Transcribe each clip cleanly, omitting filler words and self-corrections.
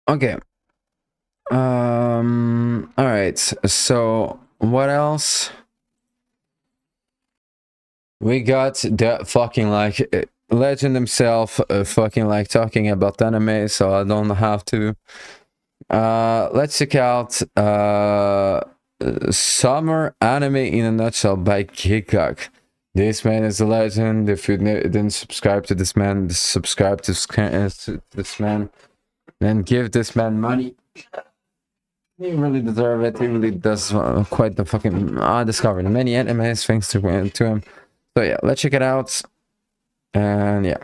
Okay. All right. So what else? We got the fucking like legend himself, fucking like talking about anime, so I don't have to. Let's check out Summer Anime in a Nutshell by Kikak. This man is a legend. If you didn't subscribe to this man, subscribe to this man and give this man money. He really deserves it. He really does quite the fucking. I discovered many animes thanks to him. So yeah, let's check it out. And yeah.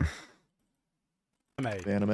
Anime.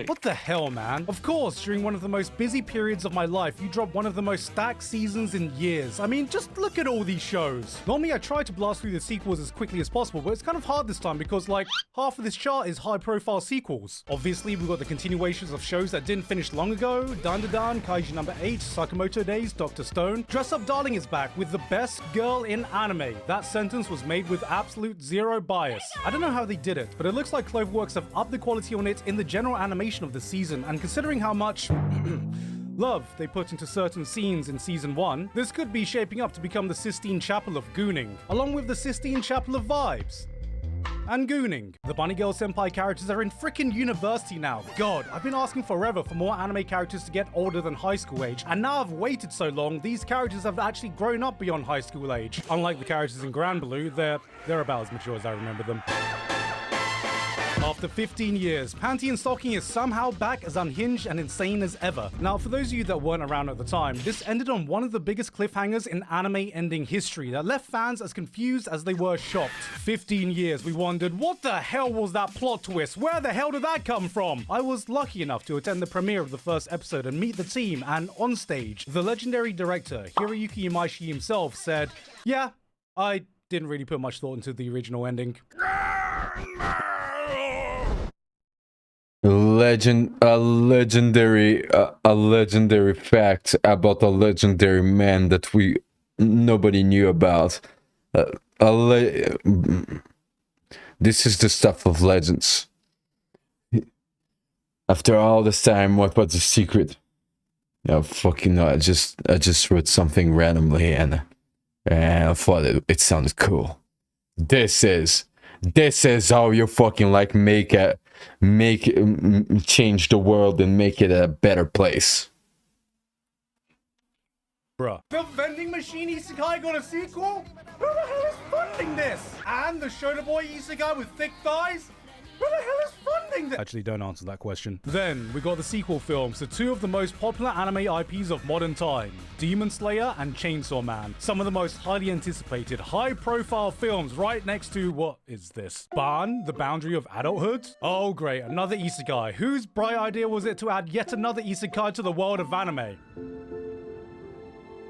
What the hell, man? Of course, during one of the most busy periods of my life, you dropped one of the most stacked seasons in years. I mean, just look at all these shows. Normally, I try to blast through the sequels as quickly as possible, but it's kind of hard this time because, like, half of this chart is high-profile sequels. Obviously, we've got the continuations of shows that didn't finish long ago. Dan Kaiji number 8, Sakamoto Days, Dr. Stone. Dress Up Darling is back with the best girl in anime. That sentence was made with absolute zero bias. I don't know how they did it, but it looks like Cloverworks have upped the quality on it in the general animation of the season, and considering how much love they put into certain scenes in season 1, this could be shaping up to become the Sistine Chapel of Gooning, along with the Sistine Chapel of Vibes. And Gooning. The Bunny Girl Senpai characters are in frickin' university now. God, I've been asking forever for more anime characters to get older than high school age, and now I've waited so long, these characters have actually grown up beyond high school age. Unlike the characters in Grand Blue, they're about as mature as I remember them. After 15 years, Panty and Stocking is somehow back as unhinged and insane as ever. Now, for those of you that weren't around at the time, this ended on one of the biggest cliffhangers in anime ending history that left fans as confused as they were shocked. 15 years, we wondered, what the hell was that plot twist? Where the hell did that come from? I was lucky enough to attend the premiere of the first episode and meet the team, and on stage, the legendary director, Hiroyuki Imaishi himself, said, "Yeah, I didn't really put much thought into the original ending." A legendary fact about a legendary man that nobody knew about. This is the stuff of legends. After all this time, what was the secret? No, fucking no. I just wrote something randomly and I thought it sounded cool. This is how you fucking like change the world and make it a better place. Bruh. The vending machine isekai got a sequel? Who the hell is funding this? And the Shoulder Boy isekai with thick thighs? Who the hell is funding this? Actually, don't answer that question. Then, we got the sequel films to two of the most popular anime IPs of modern time, Demon Slayer and Chainsaw Man. Some of the most highly anticipated, high-profile films right next to, what is this? Ban, the boundary of adulthood? Oh great, another isekai. Whose bright idea was it to add yet another isekai to the world of anime?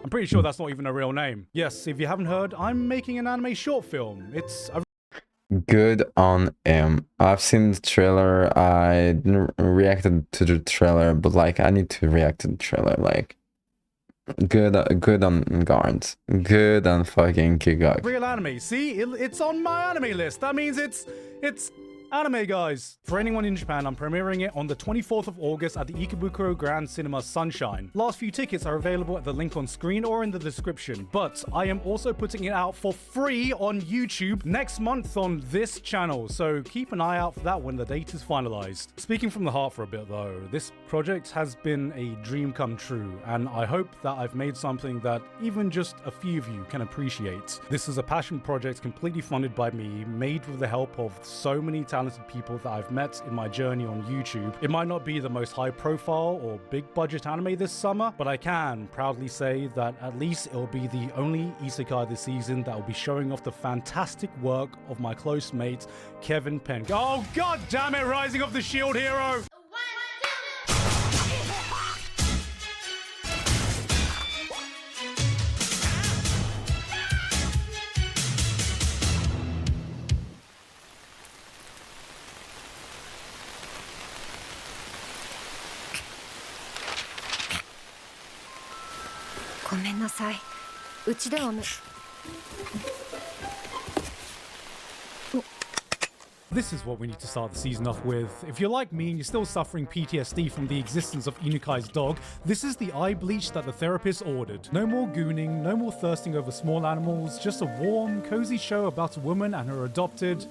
I'm pretty sure that's not even a real name. Yes, if you haven't heard, I'm making an anime short film. It's a good on him. I've seen the trailer. I didn't reacted to the trailer, but like I need to react to the trailer. Like good on Garnt. Good on fucking Kigak. real anime. See, it's on my anime list. That means it's anime, guys. For anyone in Japan, I'm premiering it on the 24th of August at the Ikebukuro Grand Cinema Sunshine. Last few tickets are available at the link on screen or in the description, but I am also putting it out for free on YouTube next month on this channel, so keep an eye out for that when the date is finalized. Speaking from the heart for a bit though, this project has been a dream come true, and I hope that I've made something that even just a few of you can appreciate. This is a passion project completely funded by me, made with the help of so many talented people that I've met in my journey on YouTube. It might not be the most high profile or big budget anime this summer, but I can proudly say that at least it'll be the only isekai this season that will be showing off the fantastic work of my close mate, Kevin Penn. Oh god damn it, Rising of the Shield Hero! This is what we need to start the season off with. If you're like me and you're still suffering PTSD from the existence of Inukai's dog, this is the eye bleach that the therapist ordered. No more gooning, no more thirsting over small animals, just a warm, cozy show about a woman and her adopted...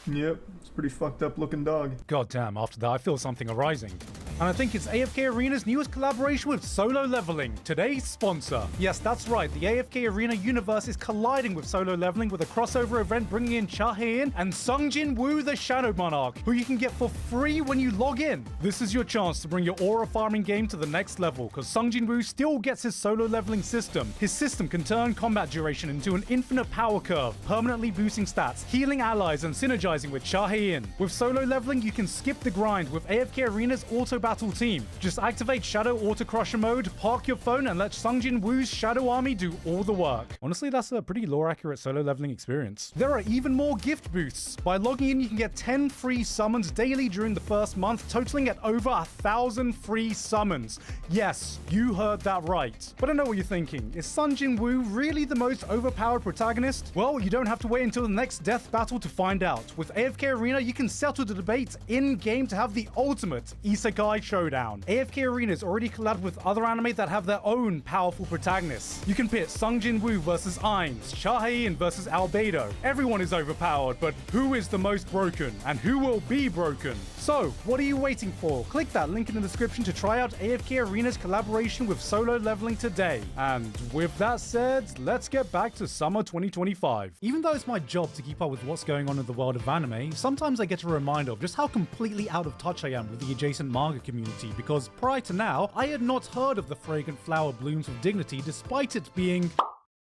Yep, it's a pretty fucked up looking dog. God damn, after that I feel something arising. And I think it's AFK Arena's newest collaboration with Solo Leveling, today's sponsor. Yes, that's right, the AFK Arena universe is colliding with Solo Leveling with a crossover event bringing in Cha Hae-in and Sungjin Woo the Shadow Monarch, who you can get for free when you log in. This is your chance to bring your aura farming game to the next level, because Sungjin Woo still gets his Solo Leveling system. His system can turn combat duration into an infinite power curve, permanently boosting stats, healing allies, and synergizing with Cha Hae-in. With Solo Leveling, you can skip the grind with AFK Arena's auto battle team. Just activate Shadow Auto Crusher mode, park your phone, and let Sungjin Woo's Shadow Army do all the work. Honestly, that's a pretty lore-accurate Solo Leveling experience. There are even more gift boosts. By logging in, you can get 10 free summons daily during the first month, totaling at over 1,000 free summons. Yes, you heard that right. But I know what you're thinking. Is Sungjin Woo really the most overpowered protagonist? Well, you don't have to wait until the next death battle to find out. With AFK Arena, you can settle the debate in-game to have the ultimate Isekai showdown. AFK Arena is already collabed with other anime that have their own powerful protagonists. You can pit Sungjin Woo versus Ainz, Cha Hae-in versus Albedo. Everyone is overpowered, but who is the most broken? And who will be broken? So, what are you waiting for? Click that link in the description to try out AFK Arena's collaboration with Solo Leveling today. And with that said, let's get back to summer 2025. Even though it's my job to keep up with what's going on in the world of anime, sometimes I get a reminder of just how completely out of touch I am with the adjacent manga community, because prior to now, I had not heard of The Fragrant Flower Blooms with Dignity despite it being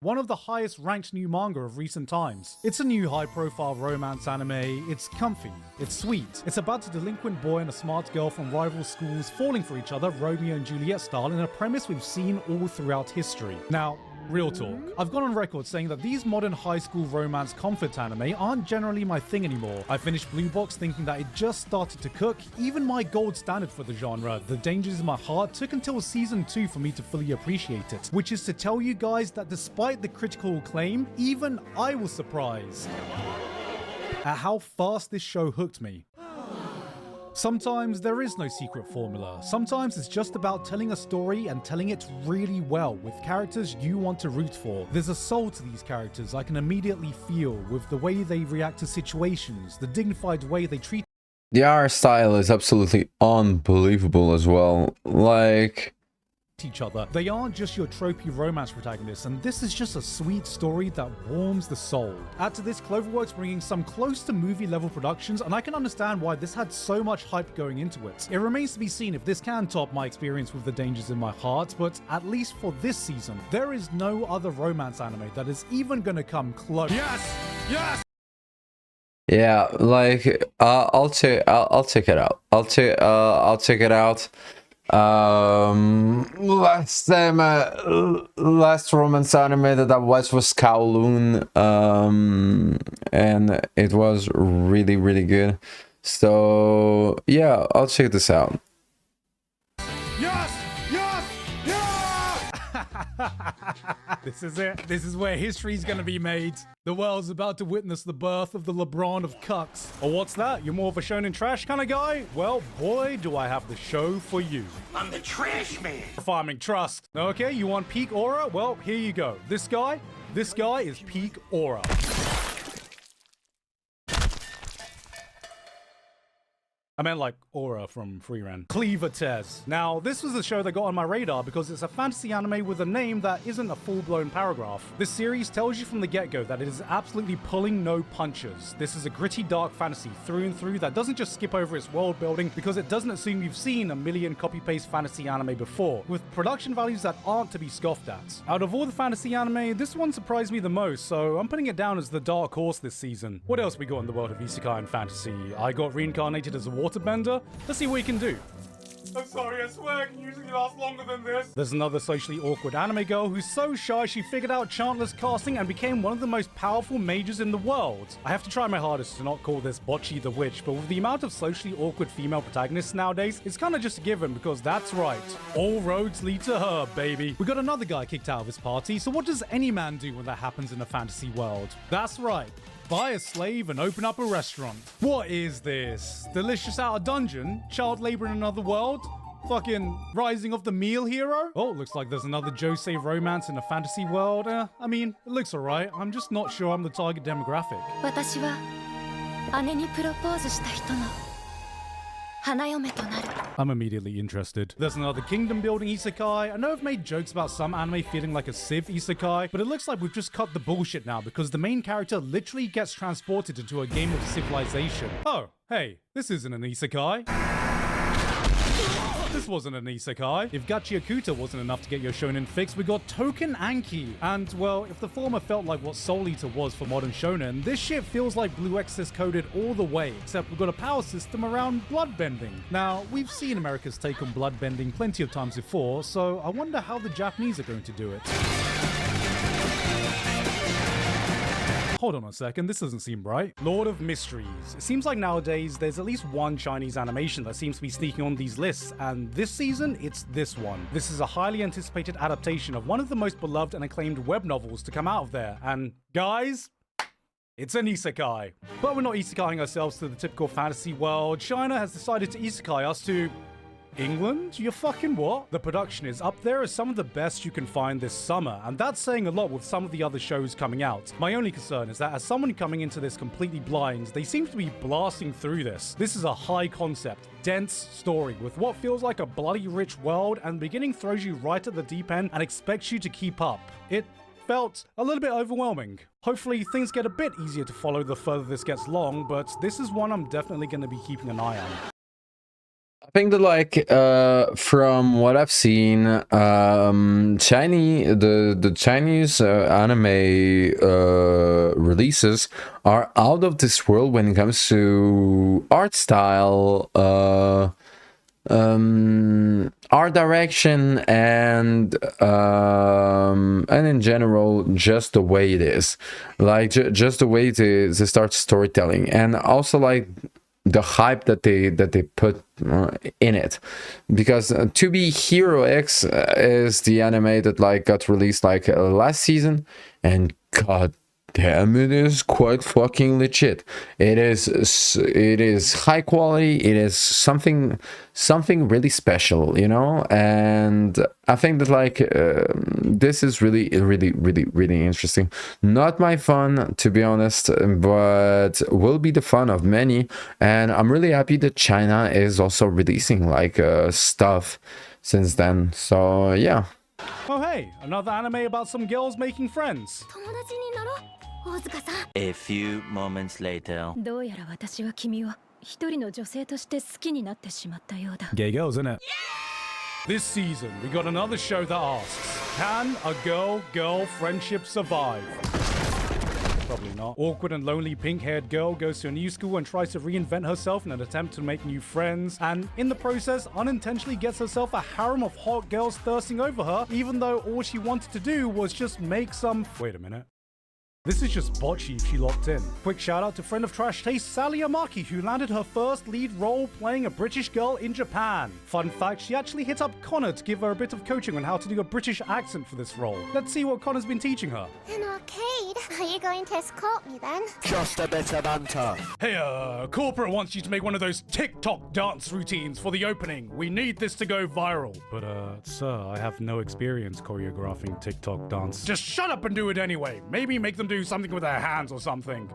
one of the highest ranked new manga of recent times. It's a new high-profile romance anime, it's comfy, it's sweet. It's about a delinquent boy and a smart girl from rival schools falling for each other Romeo and Juliet style in a premise we've seen all throughout history. Now, real talk. I've gone on record saying that these modern high school romance comfort anime aren't generally my thing anymore. I finished Blue Box thinking that it just started to cook. Even my gold standard for the genre, The Dangers in My Heart, took until season 2 for me to fully appreciate it. Which is to tell you guys that despite the critical acclaim, even I was surprised at how fast this show hooked me. Sometimes there is no secret formula. Sometimes it's just about telling a story and telling it really well with characters you want to root for. There's a soul to these characters I can immediately feel with the way they react to situations, the dignified way they treat The art style is absolutely unbelievable as well. Like, each other. They aren't just your tropey romance protagonists, and this is just a sweet story that warms the soul. Add to this Cloverworks bringing some close to movie level productions, and I can understand why this had so much hype going into it. It remains to be seen if this can top my experience with The Dangers in My Heart, but at least for this season, there is no other romance anime that is even gonna come close. Yes! Yes! yeah, like I'll check it out. I'll check it out. Last time, last romance anime that I watched was Kowloon, and it was really, really good. So yeah, I'll check this out. Yes! Yes! Yes! This is it. This is where history's gonna be made. The world's about to witness the birth of the LeBron of cucks. Or what's that? You're more of a shonen trash kind of guy? Well, boy, do I have the show for you. I'm the trash man. Farming Trust. Okay, you want peak aura? Well, here you go. This guy is peak aura. I meant like Aura from Freeran. Cleaver Tez. Now, this was a show that got on my radar because it's a fantasy anime with a name that isn't a full-blown paragraph. This series tells you from the get-go that it is absolutely pulling no punches. This is a gritty, dark fantasy through and through that doesn't just skip over its world building because it doesn't assume you've seen a million copy-paste fantasy anime before, with production values that aren't to be scoffed at. Out of all the fantasy anime, this one surprised me the most, so I'm putting it down as the dark horse this season. What else we got in the world of isekai and fantasy? I got reincarnated as a waterbender. Let's see what you can do. I'm sorry, I swear, it can usually last longer than this. There's another socially awkward anime girl who's so shy she figured out Chantless casting and became one of the most powerful mages in the world. I have to try my hardest to not call this Bocchi the Witch, but with the amount of socially awkward female protagonists nowadays, it's kind of just a given because that's right. All roads lead to her, baby. We got another guy kicked out of his party, so what does any man do when that happens in a fantasy world? That's right. Buy a slave and open up a restaurant. What is this? Delicious out of dungeon? Child labor in another world? Fucking rising of the meal hero? Oh, looks like there's another Josei romance in a fantasy world. I mean, it looks alright. I'm just not sure I'm the target demographic. 私は姉にプロポーズした人の花嫁となる。 I'm immediately interested. There's another kingdom building isekai. I know I've made jokes about some anime feeling like a Civ isekai, but it looks like we've just cut the bullshit now because the main character literally gets transported into a game of civilization. Oh, hey, this isn't an isekai. This wasn't an isekai. If Gachiakuta wasn't enough to get your shonen fix, we got Token Anki. And, well, if the former felt like what Soul Eater was for modern shonen, this shit feels like Blue Exorcist coded all the way, except we've got a power system around bloodbending. Now, we've seen America's take on bloodbending plenty of times before, so I wonder how the Japanese are going to do it. Hold on a second, this doesn't seem right. Lord of Mysteries. It seems like nowadays there's at least one Chinese animation that seems to be sneaking on these lists, and this season, it's this one. This is a highly anticipated adaptation of one of the most beloved and acclaimed web novels to come out of there, and guys, it's an isekai. But we're not isekaiing ourselves to the typical fantasy world. China has decided to isekai us to England? You fucking what? The production is up there as some of the best you can find this summer, and that's saying a lot with some of the other shows coming out. My only concern is that as someone coming into this completely blind, they seem to be blasting through this. This is a high concept, dense story with what feels like a bloody rich world, and the beginning throws you right at the deep end and expects you to keep up. It felt a little bit overwhelming. Hopefully things get a bit easier to follow the further this gets long, but this is one I'm definitely going to be keeping an eye on. I think that like from what I've seen, the Chinese anime releases are out of this world when it comes to art style, art direction, and in general just the way it is, like just the way to start storytelling, and also like the hype that they put in it, because To Be Hero X is the anime that like got released like last season, and god damn, it is quite fucking legit. It is high quality. It is something really special, you know. And I think that like this is really interesting. Not my fun, to be honest, but will be the fun of many. And I'm really happy that China is also releasing like stuff since then. So yeah. Oh hey, another anime about some girls making friends. A few moments later. どうやら私は君を一人の女性として好きになってしまったようだ。 Gay girls, isn't it? This season, we got another show that asks, can a girl-girl friendship survive? Probably not. Awkward and lonely pink-haired girl goes to a new school and tries to reinvent herself in an attempt to make new friends, and in the process, unintentionally gets herself a harem of hot girls thirsting over her, even though all she wanted to do was just make some... Wait a minute. This is just bocce if she locked in. Quick shout out to friend of Trash Taste Sally Amaki, who landed her first lead role playing a British girl in Japan. Fun fact, she actually hit up Connor to give her a bit of coaching on how to do a British accent for this role. Let's see what Connor's been teaching her. An arcade? Are you going to escort me then? Just a bit of banter. Hey, corporate wants you to make one of those TikTok dance routines for the opening. We need this to go viral. But, sir, I have no experience choreographing TikTok dance. Just shut up and do it anyway. Maybe make them do something with their hands or something.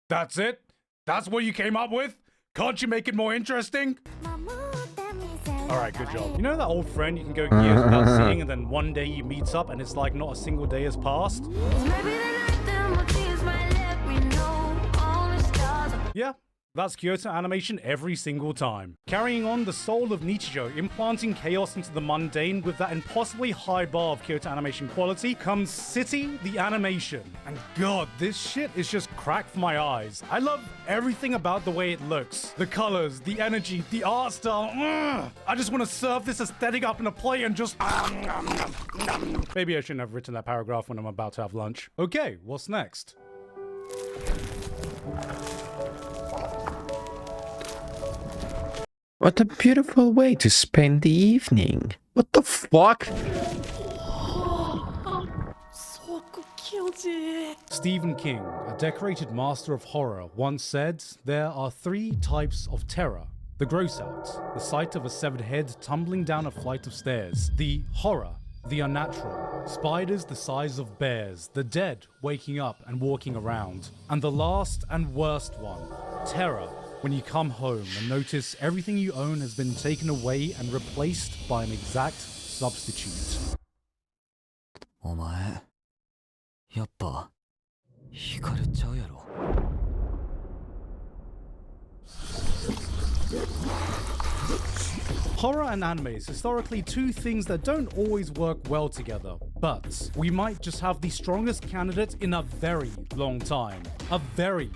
That's it? That's what you came up with? Can't you make it more interesting? Alright, good job. You know that old friend you can go years without seeing, and then one day you meet up and it's like not a single day has passed? Yeah, That's Kyoto Animation every single time. Carrying on the soul of Nichijou, implanting chaos into the mundane with that impossibly high bar of Kyoto Animation quality, comes City the Animation. And god, this shit is just crack for my eyes. I love everything about the way it looks. The colors, the energy, the art style. I just want to serve this aesthetic up in a plate and just... Maybe I shouldn't have written that paragraph when I'm about to have lunch. Okay, what's next? What a beautiful way to spend the evening. What the fuck? Stephen King, a decorated master of horror, once said, "There are 3 types of terror. The gross out, the sight of a severed head tumbling down a flight of stairs. The horror, the unnatural, spiders the size of bears, the dead waking up and walking around. And the last and worst one, terror, when you come home and notice everything you own has been taken away and replaced by an exact substitute." お前やっぱ惹かれちゃうやろ。 Horror and anime is historically 2 things that don't always work well together, but we might just have the strongest candidate in a very long time. A very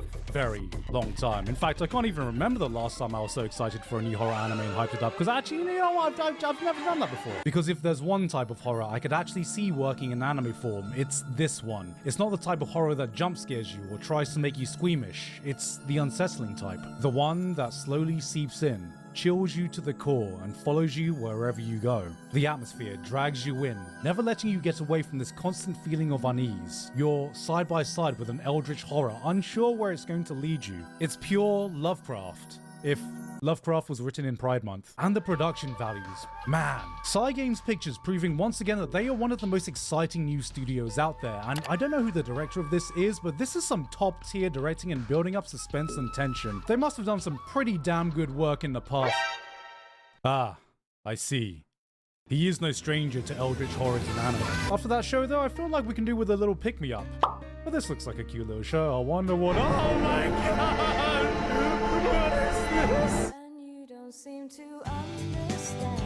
long time. In fact, I can't even remember the last time I was so excited for a new horror anime and hyped it up, because actually, you know what, I've never done that before. Because if there's one type of horror I could actually see working in anime form, it's this one. It's not the type of horror that jump scares you or tries to make you squeamish. It's the unsettling type. The one that slowly seeps in, chills you to the core, and follows you wherever you go. The atmosphere drags you in, never letting you get away from this constant feeling of unease. You're side by side with an eldritch horror, unsure where it's going to lead you. It's pure Lovecraft. If Lovecraft was written in Pride Month. And the production values. Man. Cygames Pictures proving once again that they are one of the most exciting new studios out there. And I don't know who the director of this is, but this is some top tier directing and building up suspense and tension. They must have done some pretty damn good work in the past. Ah, I see. He is no stranger to eldritch horrors and anime. After that show though, I feel like we can do with a little pick-me-up. But this looks like a cute little show. I wonder what... Oh my god! What is this? And you don't seem to understand.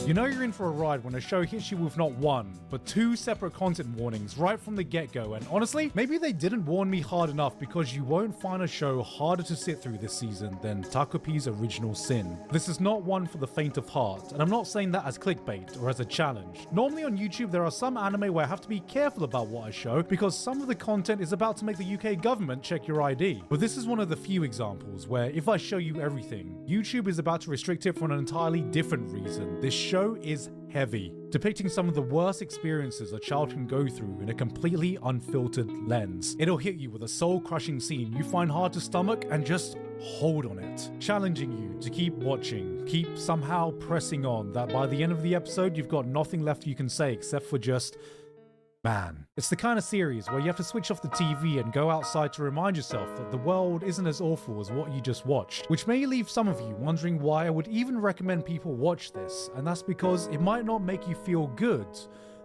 You know you're in for a ride when a show hits you with not one, but two separate content warnings right from the get-go, and honestly, maybe they didn't warn me hard enough because you won't find a show harder to sit through this season than Takopi's Original Sin. This is not one for the faint of heart, and I'm not saying that as clickbait or as a challenge. Normally on YouTube there are some anime where I have to be careful about what I show because some of the content is about to make the UK government check your ID. But this is one of the few examples where if I show you everything, YouTube is about to restrict it for an entirely different reason. This show is heavy, depicting some of the worst experiences a child can go through in a completely unfiltered lens. It'll hit you with a soul-crushing scene you find hard to stomach and just hold on it, challenging you to keep watching, keep somehow pressing on, that by the end of the episode you've got nothing left you can say except for just, man. It's the kind of series where you have to switch off the TV and go outside to remind yourself that the world isn't as awful as what you just watched, which may leave some of you wondering why I would even recommend people watch this, and that's because it might not make you feel good,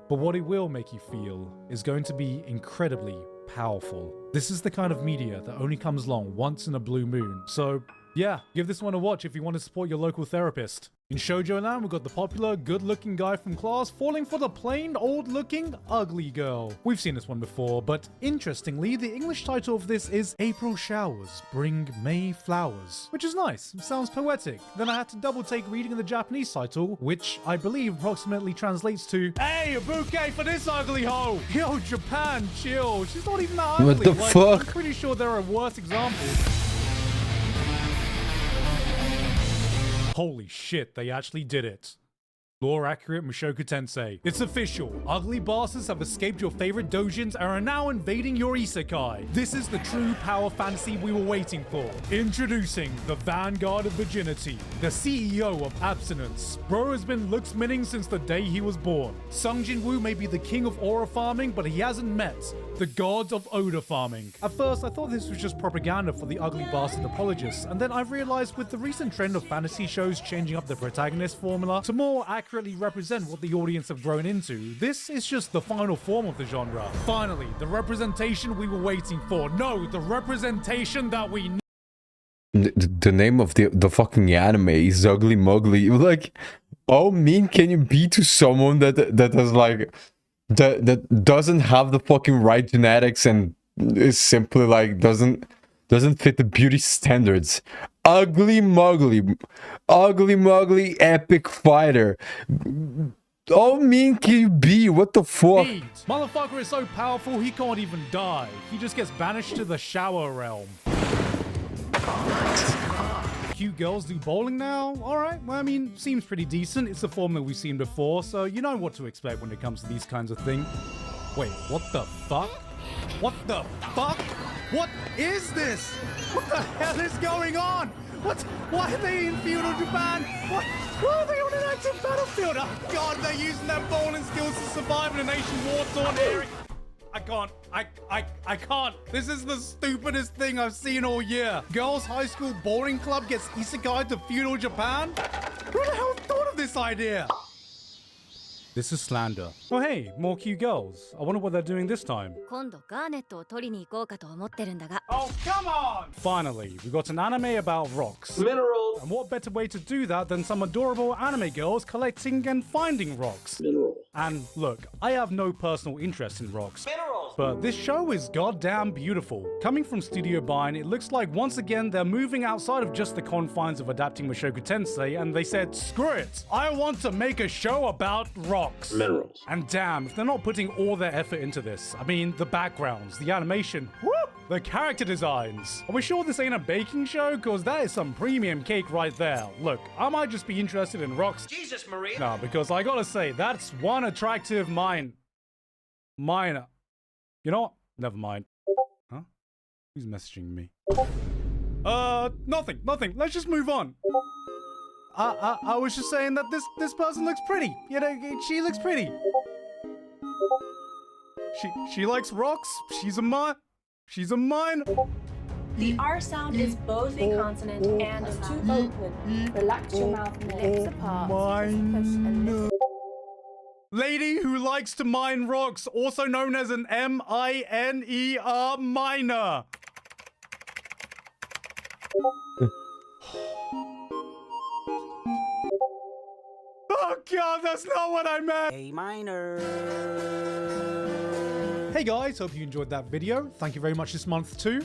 but what it will make you feel is going to be incredibly powerful. This is the kind of media that only comes along once in a blue moon, so yeah, give this one a watch if you want to support your local therapist. In Shoujo Land, we've got the popular, good-looking guy from class falling for the plain, old-looking, ugly girl. We've seen this one before, but interestingly, the English title of this is April Showers Bring May Flowers, which is nice. It sounds poetic. Then I had to double-take reading the Japanese title, which I believe approximately translates to, "Hey, a bouquet for this ugly hoe!" Yo, Japan, chill. She's not even that ugly. What the fuck? I'm pretty sure there are worse examples. Holy shit, they actually did it. Lore accurate Mushoku Tensei. It's official. Ugly bastards have escaped your favorite dojins and are now invading your isekai. This is the true power fantasy we were waiting for. Introducing the Vanguard of Virginity, the CEO of Abstinence. Bro has been looksminning since the day he was born. Sung Jin-woo may be the king of aura farming, but he hasn't met the gods of odor farming. At first, I thought this was just propaganda for the ugly bastard apologists, and then I realized with the recent trend of fantasy shows changing up the protagonist formula to more accurately represent what the audience have grown into, this is just the final form of the genre. Finally, the representation we were waiting for. No, the representation that we need. the name of the fucking anime is Ugly Mugly. Like, how mean can you be to someone that has like that doesn't have the fucking right genetics and is simply like doesn't fit the beauty standards? Ugly Mugly epic fighter. How mean can you be? What the fuck? Beat. Motherfucker is so powerful he can't even die. He just gets banished to the shower realm. Cute girls do bowling now? Alright, well, I mean, seems pretty decent. It's a formula we've seen before, so you know what to expect when it comes to these kinds of things. Wait, what the fuck? What the fuck? What is this? What the hell is going on? What? Why are they in feudal Japan? What? Why are they on an active battlefield? Oh god, they're using their bowling skills to survive in a nation war-torn area. I can't. I can't. This is the stupidest thing I've seen all year. Girls' high school bowling club gets isekai'd to feudal Japan? Who the hell thought of this idea? This is slander. Oh hey, more cute girls. I wonder what they're doing this time. 今度ガーネットを取りに行こうかと思ってるんだが Oh, come on! Finally, we got an anime about rocks. Minerals. And what better way to do that than some adorable anime girls collecting and finding rocks? Minerals. And look, I have no personal interest in rocks. Minerals. But this show is goddamn beautiful. Coming from Studio Bine, it looks like once again they're moving outside of just the confines of adapting Mushoku Tensei, and they said, screw it, I want to make a show about rocks. Minerals. And damn, if they're not putting all their effort into this. I mean, the backgrounds, the animation, whoop, the character designs. Are we sure this ain't a baking show? Because that is some premium cake right there. Look, I might just be interested in rocks. Jesus, Maria. No, because I gotta say, that's one attractive minor. You know what? Never mind. Huh? Who's messaging me? Nothing. Let's just move on. I was just saying that this person looks pretty. You know, she looks pretty. She likes rocks. She's a mine. The R sound is both a consonant and a two open. Relax your mouth and lips apart. Push and lift. Lady who likes to mine rocks, also known as an M-I-N-E-R miner. Oh god, that's not what I meant! A minor. Hey guys, hope you enjoyed that video. Thank you very much this month too.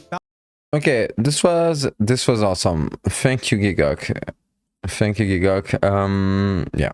Okay, this was awesome. Thank you, Gigok. Yeah.